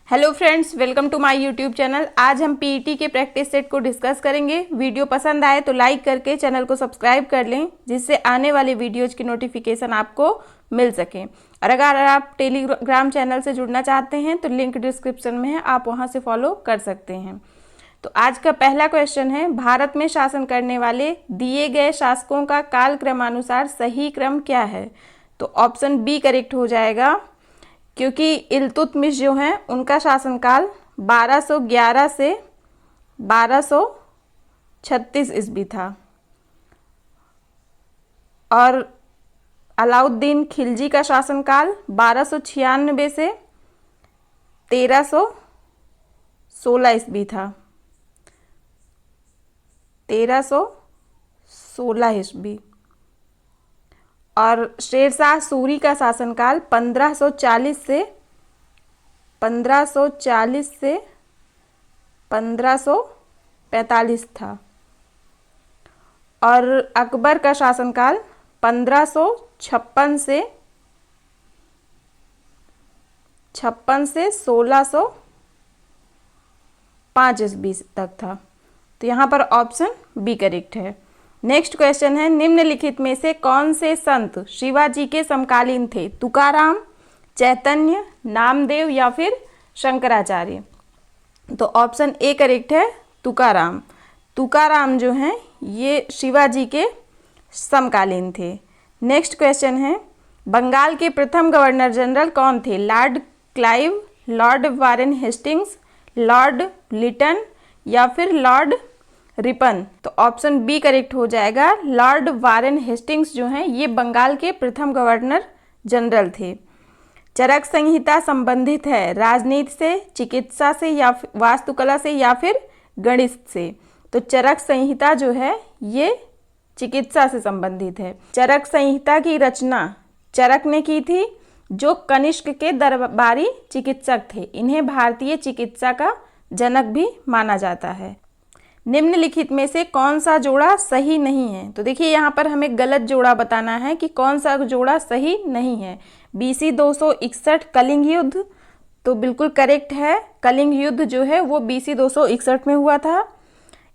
Hello friends, welcome to my YouTube channel. आज हम PET के प्रैक्टिस सेट को डिस्कस करेंगे। वीडियो पसंद आए तो लाइक करके चैनल को सब्सक्राइब कर लें, जिससे आने वाले वीडियोज़ की नोटिफिकेशन आपको मिल सके। और अगर आप टेलीग्राम चैनल से जुड़ना चाहते हैं तो लिंक डिस्क्रिप्शन में है, आप वहां से फॉलो कर सकते हैं। तो आज का पहला क्वेश्चन है, भारत में शासन करने वाले दिए गए शासकों का काल क्रमानुसार सही क्रम क्या है? तो ऑप्शन बी करेक्ट हो जाएगा, क्योंकि इल्तुतमिश जो हैं उनका शासनकाल 1211 से 1236 ईस्वी था और अलाउद्दीन खिलजी का शासनकाल 1296 से 1316 ईस्वी था। 1316 ईस्वी। और शेरशाह सूरी का शासनकाल 1540 से 1545 था। और अकबर का शासनकाल 1556 से 1605 ईस्वी तक था। तो यहाँ पर ऑप्शन बी करेक्ट है। नेक्स्ट क्वेश्चन है, निम्नलिखित में से कौन से संत शिवाजी के समकालीन थे? तुकाराम, चैतन्य, नामदेव या फिर शंकराचार्य? तो ऑप्शन ए करेक्ट है, तुकाराम। तुकाराम जो हैं ये शिवाजी के समकालीन थे। नेक्स्ट क्वेश्चन है, बंगाल के प्रथम गवर्नर जनरल कौन थे? Lord Clive, Lord Warren Hastings, Lord Lytton या फिर लॉर्ड रिपन? तो ऑप्शन बी करेक्ट हो जाएगा, लॉर्ड वारेन हेस्टिंग्स जो हैं ये बंगाल के प्रथम गवर्नर जनरल थे। चरक संहिता संबंधित है राजनीति से, चिकित्सा से या वास्तुकला से या फिर गणित से? तो चरक संहिता जो है ये चिकित्सा से संबंधित है। चरक संहिता की रचना चरक ने की थी, जो कनिष्क के दरबारी चिकित्सक थे। इन्हें भारतीय चिकित्सा का जनक भी माना जाता है। निम्नलिखित में से कौन सा जोड़ा सही नहीं है? तो देखिए यहाँ पर हमें गलत जोड़ा बताना है कि कौन सा जोड़ा सही नहीं है। BC 261 कलिंग युद्ध तो बिल्कुल करेक्ट है। कलिंग युद्ध जो है वो BC 261 में हुआ था।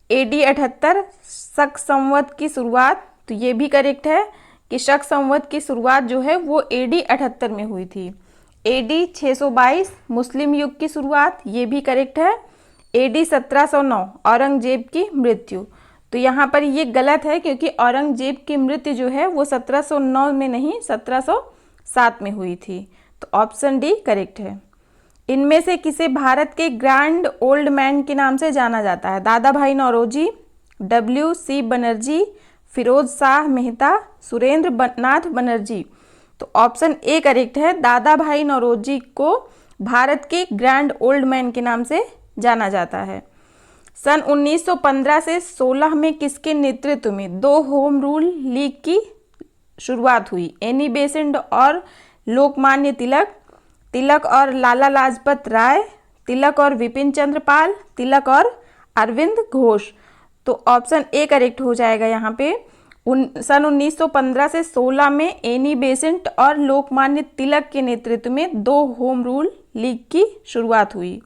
AD 78 शक संवत की शुरुआत, तो ये भी करेक्ट है कि शक संवत की शुरुआत जो है वो AD 78 में हुई थी। AD 622 मुस्लिम युग की शुरुआत, ये भी करेक्ट है। AD 1709 औरंगजेब की मृत्यु, तो यहाँ पर ये गलत है, क्योंकि औरंगजेब की मृत्यु जो है वो 1709 में नहीं 1707 में हुई थी। तो ऑप्शन डी करेक्ट है। इनमें से किसे भारत के ग्रैंड ओल्ड मैन के नाम से जाना जाता है? दादा भाई नौरोजी, WC बनर्जी, फिरोज शाह मेहता, सुरेंद्र नाथ बनर्जी? तो ऑप्शन ए करेक्ट है, दादा भाई नौरोजी को भारत के ग्रैंड ओल्ड मैन के नाम से जाना जाता है। सन 1915 से 16 में किसके नेतृत्व में दो होम रूल लीग की शुरुआत हुई? एनी बेसेंट और लोकमान्य तिलक, तिलक और लाला लाजपत राय, तिलक और विपिन चंद्र पाल, तिलक और अरविंद घोष? तो ऑप्शन ए करेक्ट हो जाएगा यहाँ पे। सन 1915 से 16 में एनी बेसेंट और लोकमान्य तिलक के नेतृत्व में दो होम रूल लीग की शुरुआत हुई।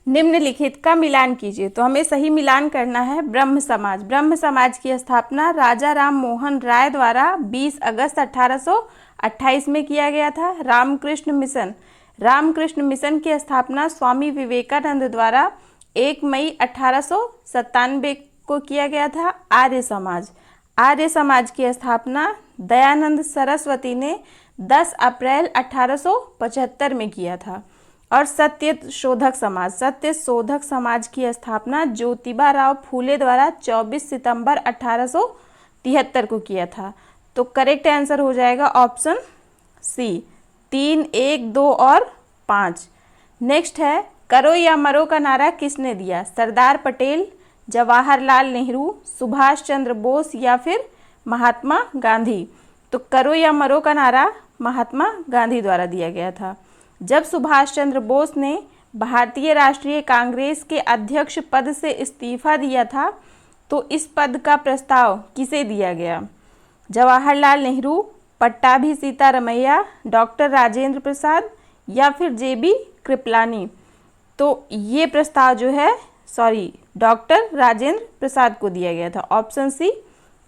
निम्नलिखित का मिलान कीजिए, तो हमें सही मिलान करना है। ब्रह्म समाज, ब्रह्म समाज की स्थापना राजा राम मोहन राय द्वारा 20 अगस्त 1828 में किया गया था। रामकृष्ण मिशन, रामकृष्ण मिशन की स्थापना स्वामी विवेकानंद द्वारा 1 मई 1897 को किया गया था। आर्य समाज, आर्य समाज की स्थापना दयानंद सरस्वती ने 10 अप्रैल 1875 में किया था। और सत्य शोधक समाज, सत्य शोधक समाज की स्थापना ज्योतिबा राव फूले द्वारा 24 सितंबर 1873 को किया था। तो करेक्ट आंसर हो जाएगा ऑप्शन सी, 3, 1, 2 और 5। नेक्स्ट है, करो या मरो का नारा किसने दिया? सरदार पटेल, जवाहरलाल नेहरू, सुभाष चंद्र बोस या फिर महात्मा गांधी? तो करो या मरो का नारा महात्मा गांधी द्वारा दिया गया था। जब सुभाष चंद्र बोस ने भारतीय राष्ट्रीय कांग्रेस के अध्यक्ष पद से इस्तीफा दिया था, तो इस पद का प्रस्ताव किसे दिया गया? जवाहरलाल नेहरू, पट्टाभी सीतारमैया, डॉक्टर राजेंद्र प्रसाद या फिर JB कृपलानी? तो ये प्रस्ताव जो है डॉक्टर राजेंद्र प्रसाद को दिया गया था। ऑप्शन सी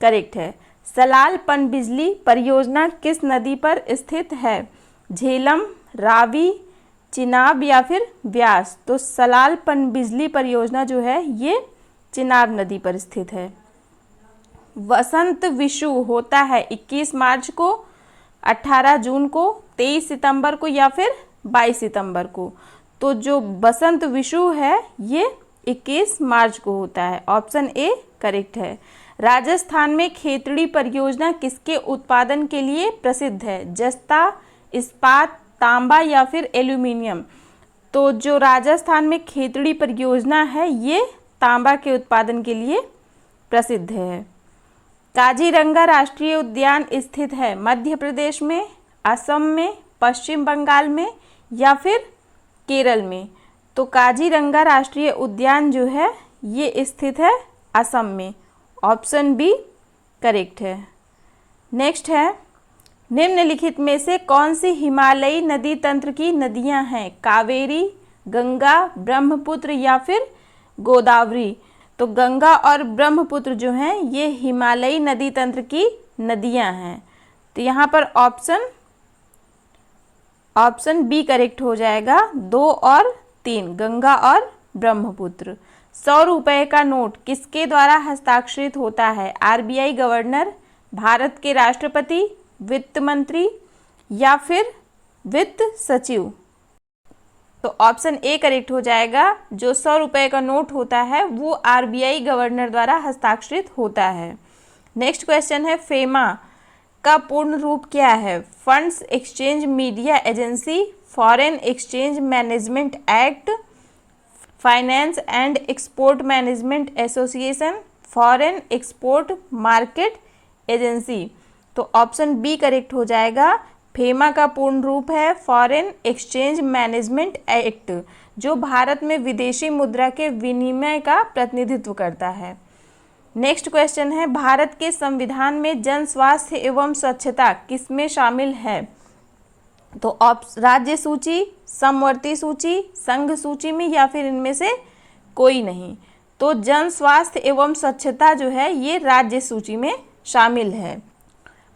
करेक्ट है। सलाल पनबिजली परियोजना किस नदी पर स्थित है? झेलम, रावी, चिनाब या फिर व्यास? तो सलाल पनबिजली परियोजना जो है ये चिनाब नदी पर स्थित है। वसंत विषु होता है 21 मार्च को, 18 जून को, 23 सितंबर को या फिर 22 सितंबर को? तो जो बसंत विषु है ये 21 मार्च को होता है। ऑप्शन ए करेक्ट है। राजस्थान में खेतड़ी परियोजना किसके उत्पादन के लिए प्रसिद्ध है? जस्ता, इस्पात, तांबा या फिर एल्यूमिनियम? तो जो राजस्थान में खेतड़ी परियोजना है ये तांबा के उत्पादन के लिए प्रसिद्ध है। काजीरंगा राष्ट्रीय उद्यान स्थित है मध्य प्रदेश में, असम में, पश्चिम बंगाल में या फिर केरल में? तो काजीरंगा राष्ट्रीय उद्यान जो है ये स्थित है असम में। ऑप्शन बी करेक्ट है। नेक्स्ट है, निम्नलिखित में से कौन सी हिमालयी नदी तंत्र की नदियां हैं? कावेरी, गंगा, ब्रह्मपुत्र या फिर गोदावरी? तो गंगा और ब्रह्मपुत्र जो हैं ये हिमालयी नदी तंत्र की नदियां हैं। तो यहाँ पर ऑप्शन बी करेक्ट हो जाएगा। 2 और 3 गंगा और ब्रह्मपुत्र। 100 रुपये का नोट किसके द्वारा हस्ताक्षरित होता है? आरबीआई गवर्नर, भारत के राष्ट्रपति, वित्त मंत्री या फिर वित्त सचिव? तो ऑप्शन ए करेक्ट हो जाएगा। जो 100 रुपये का नोट होता है वो आरबीआई गवर्नर द्वारा हस्ताक्षरित होता है। नेक्स्ट क्वेश्चन है, फेमा का पूर्ण रूप क्या है? Funds exchange media agency, foreign exchange management act, finance and export management association, foreign export market agency? तो ऑप्शन बी करेक्ट हो जाएगा। फेमा का पूर्ण रूप है फॉरेन एक्सचेंज मैनेजमेंट एक्ट, जो भारत में विदेशी मुद्रा के विनिमय का प्रतिनिधित्व करता है। नेक्स्ट क्वेश्चन है, भारत के संविधान में जन स्वास्थ्य एवं स्वच्छता किसमें शामिल है? तो राज्य सूची, समवर्ती सूची, संघ सूची में या फिर इनमें से कोई नहीं? तो जन स्वास्थ्य एवं स्वच्छता जो है ये राज्य सूची में शामिल है।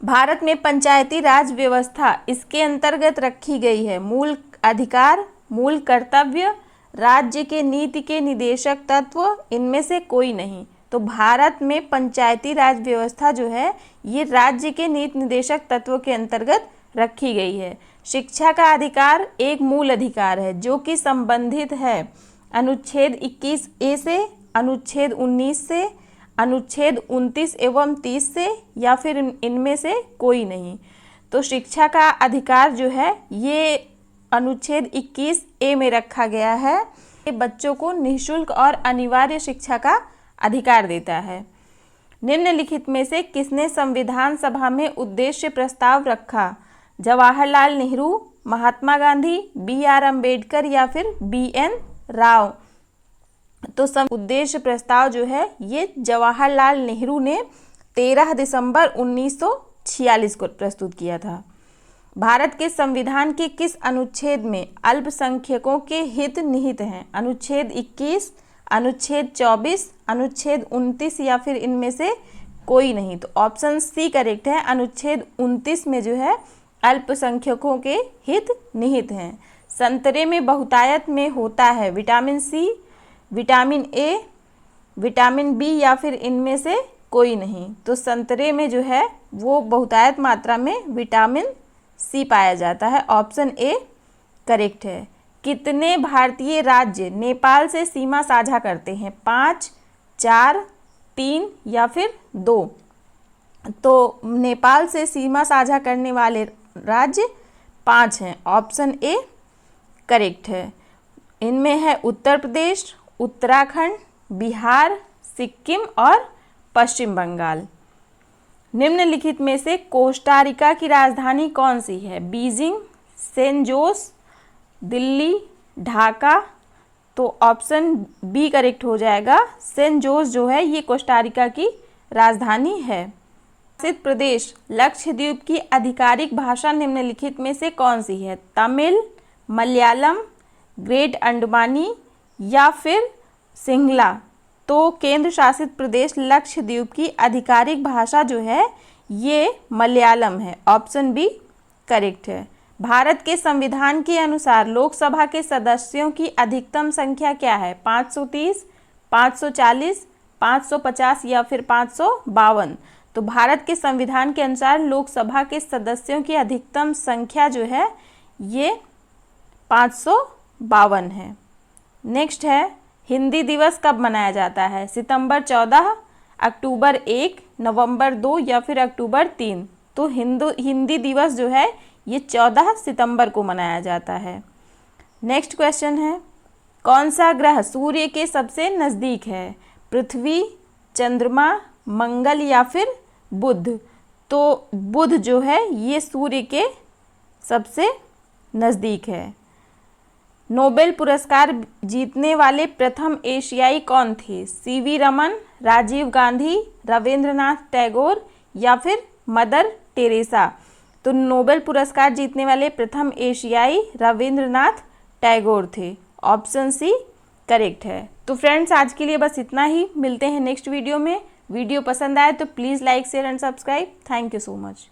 भारत में पंचायती राज व्यवस्था इसके अंतर्गत रखी गई है? मूल अधिकार, मूल कर्तव्य, राज्य के नीति के निदेशक तत्व, इनमें से कोई नहीं? तो भारत में पंचायती राज व्यवस्था जो है ये राज्य के नीति निदेशक तत्व के अंतर्गत रखी गई है। शिक्षा का अधिकार एक मूल अधिकार है जो कि संबंधित है अनुच्छेद 21A से, अनुच्छेद 19 से, अनुच्छेद 29 एवं 30 से या फिर इनमें से कोई नहीं? तो शिक्षा का अधिकार जो है ये अनुच्छेद 21A में रखा गया है। ये बच्चों को निःशुल्क और अनिवार्य शिक्षा का अधिकार देता है। निम्नलिखित में से किसने संविधान सभा में उद्देश्य प्रस्ताव रखा? जवाहरलाल नेहरू, महात्मा गांधी, BR अम्बेडकर या फिर BN राव? तो उद्देश्य प्रस्ताव जो है ये जवाहरलाल नेहरू ने 13 दिसंबर 1946 को प्रस्तुत किया था। भारत के संविधान के किस अनुच्छेद में अल्पसंख्यकों के हित निहित हैं? अनुच्छेद 21, अनुच्छेद 24, अनुच्छेद 29 या फिर इनमें से कोई नहीं? तो ऑप्शन सी करेक्ट है। अनुच्छेद 29 में जो है अल्पसंख्यकों के हित निहित हैं। संतरे में बहुतायत में होता है vitamin C, vitamin A, vitamin B या फिर इनमें से कोई नहीं? तो संतरे में जो है वो बहुतायत मात्रा में विटामिन सी पाया जाता है। ऑप्शन ए करेक्ट है। कितने भारतीय राज्य नेपाल से सीमा साझा करते हैं? 5, 4, 3 या फिर 2? तो नेपाल से सीमा साझा करने वाले राज्य 5 हैं। ऑप्शन ए करेक्ट है। इनमें है उत्तर प्रदेश, उत्तराखंड, बिहार, सिक्किम और पश्चिम बंगाल। निम्नलिखित में से कोस्टारिका की राजधानी कौन सी है? Beijing, San Jose, Delhi, Dhaka? तो ऑप्शन बी करेक्ट हो जाएगा। सैन जोस जो है ये कोस्टारिका की राजधानी है। शासित प्रदेश लक्षद्वीप की आधिकारिक भाषा निम्नलिखित में से कौन सी है? तमिल, मलयालम, ग्रेट अंडमानी या फिर सिंहला। तो केंद्र शासित प्रदेश लक्षद्वीप की आधिकारिक भाषा जो है ये मलयालम है। ऑप्शन बी करेक्ट है। भारत के संविधान के अनुसार लोकसभा के सदस्यों की अधिकतम संख्या क्या है? 530, 540, 550 या फिर 552। तो भारत के संविधान के अनुसार लोकसभा के सदस्यों की अधिकतम संख्या जो है ये 552 है। नेक्स्ट है, हिंदी दिवस कब मनाया जाता है? सितंबर 14, अक्टूबर 1, नवंबर 2 या फिर अक्टूबर 3। तो हिंदी दिवस जो है ये 14 सितंबर को मनाया जाता है। नेक्स्ट क्वेश्चन है, कौन सा ग्रह सूर्य के सबसे नज़दीक है? पृथ्वी, चंद्रमा, मंगल या फिर बुध। तो बुध जो है ये सूर्य के सबसे नज़दीक है। नोबेल पुरस्कार जीतने वाले प्रथम एशियाई कौन थे? सीवी रमन, राजीव गांधी, रविंद्रनाथ टैगोर या फिर मदर टेरेसा। तो नोबेल पुरस्कार जीतने वाले प्रथम एशियाई रविंद्रनाथ टैगोर थे। ऑप्शन सी करेक्ट है। तो फ्रेंड्स आज के लिए बस इतना ही, मिलते हैं नेक्स्ट वीडियो में। वीडियो पसंद आए तो please like share and subscribe. Thank you so much.